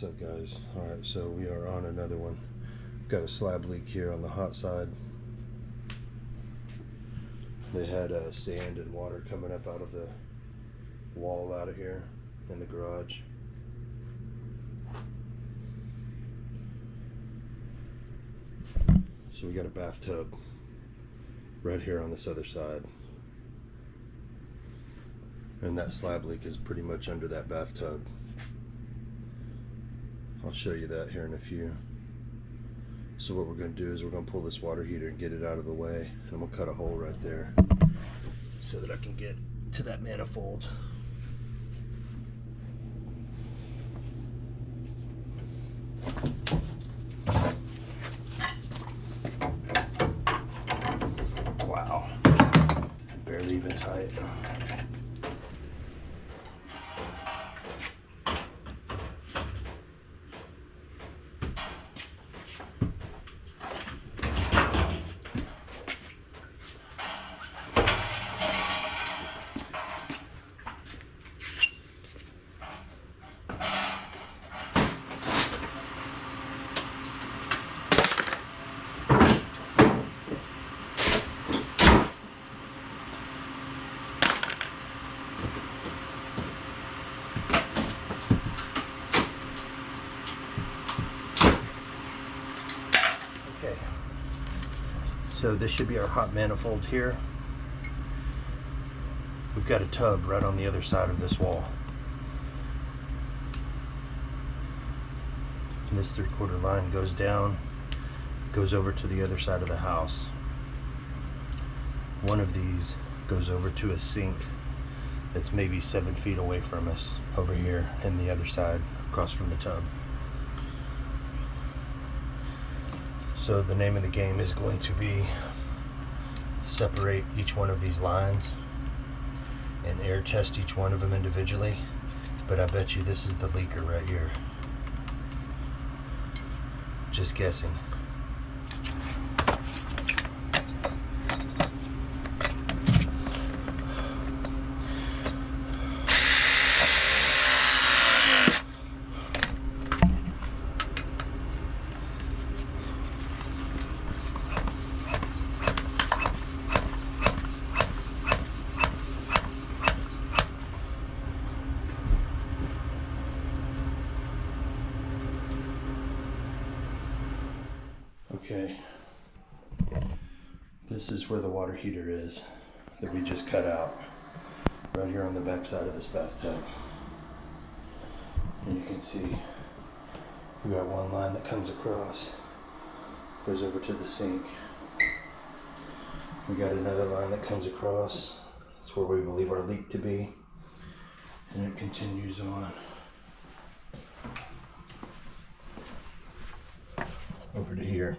What's up, guys? Alright, so we are on another one. We've got a slab leak here on the hot side. They had sand and water coming up out of the wall out of here in the garage. So we got a bathtub right here on this other side. And that slab leak is pretty much under that bathtub. I'll show you that here in a few. So what we're going to do is we're going to pull this water heater and get it out of the way, and I'm going to cut a hole right there so that I can get to that manifold. Wow, barely even tight. So this should be our hot manifold here. We've got a tub right on the other side of this wall. And this 3/4 line goes down, goes over to the other side of the house. One of these goes over to a sink that's maybe 7 feet away from us over here in the other side across from the tub. So the name of the game is going to be separate each one of these lines and air test each one of them individually. But I bet you this is the leaker right here. Just guessing. Okay, this is where the water heater is that we just cut out, right here on the back side of this bathtub. And you can see we got one line that comes across, goes over to the sink. We got another line that comes across, that's where we believe our leak to be, and it continues on over to here.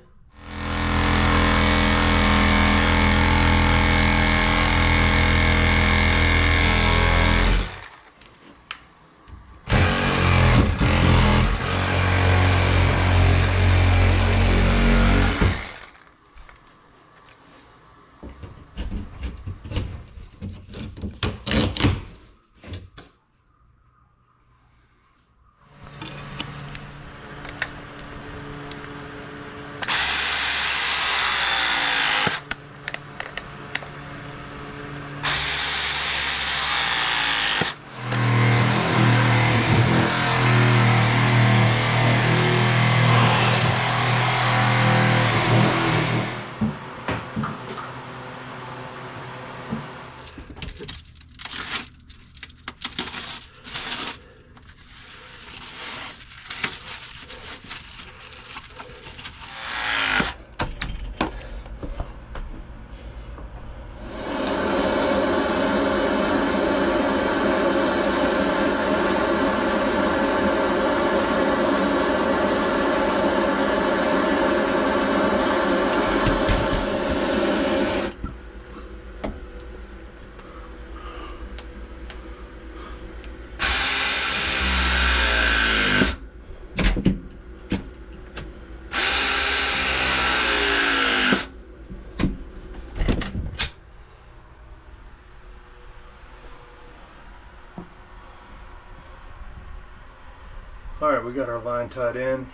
Alright, we got our line tied in,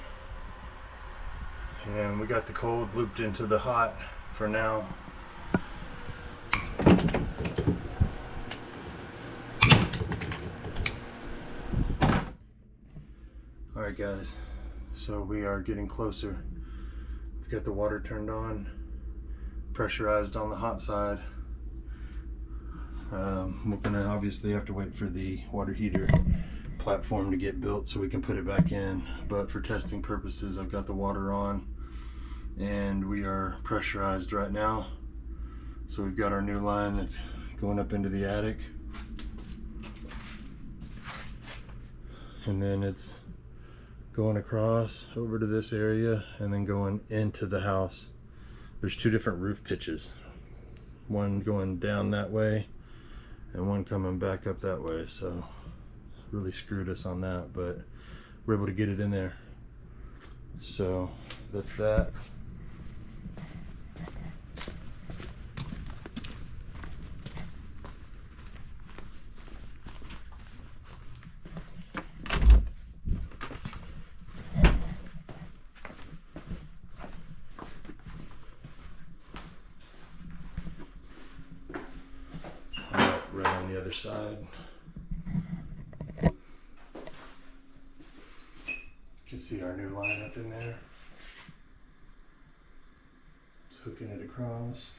and we got the cold looped into the hot for now. Alright guys, so we are getting closer. We've got the water turned on, pressurized on the hot side. We're gonna obviously have to wait for the water heater platform to get built so we can put it back in, but for testing purposes I've got the water on and we are pressurized right now. So we've got our new line that's going up into the attic, and then it's going across over to this area and then going into the house. There's two different roof pitches, one going down that way and one coming back up that way, so really screwed us on that, but we're able to get it in there. So that's that. Right on the other side. You can see our new line up in there. Just hooking it across.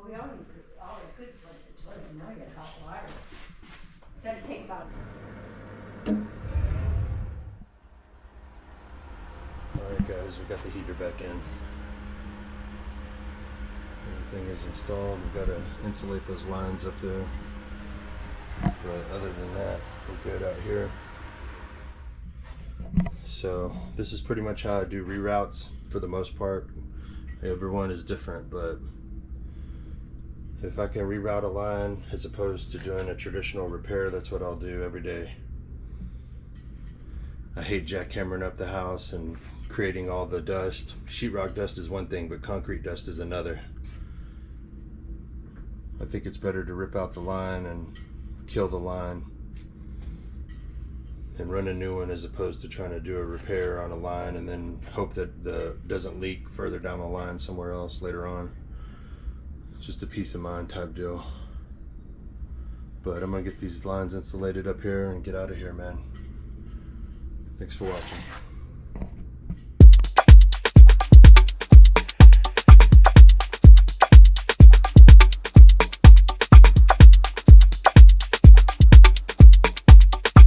We always could flush the toilet, but now you got hot water. So it'd take about. Alright guys, we got the heater back in. Everything is installed. We've got to insulate those lines up there. But other than that, we're good out here. So this is pretty much how I do reroutes for the most part. Everyone is different, but if I can reroute a line as opposed to doing a traditional repair, that's what I'll do every day. I hate jackhammering up the house and creating all the dust. Sheetrock dust is one thing, but concrete dust is another. I think it's better to rip out the line and kill the line and run a new one as opposed to trying to do a repair on a line and then hope that the doesn't leak further down the line somewhere else later on. It's just a peace of mind type deal. But I'm gonna get these lines insulated up here and get out of here, man. Thanks for watching.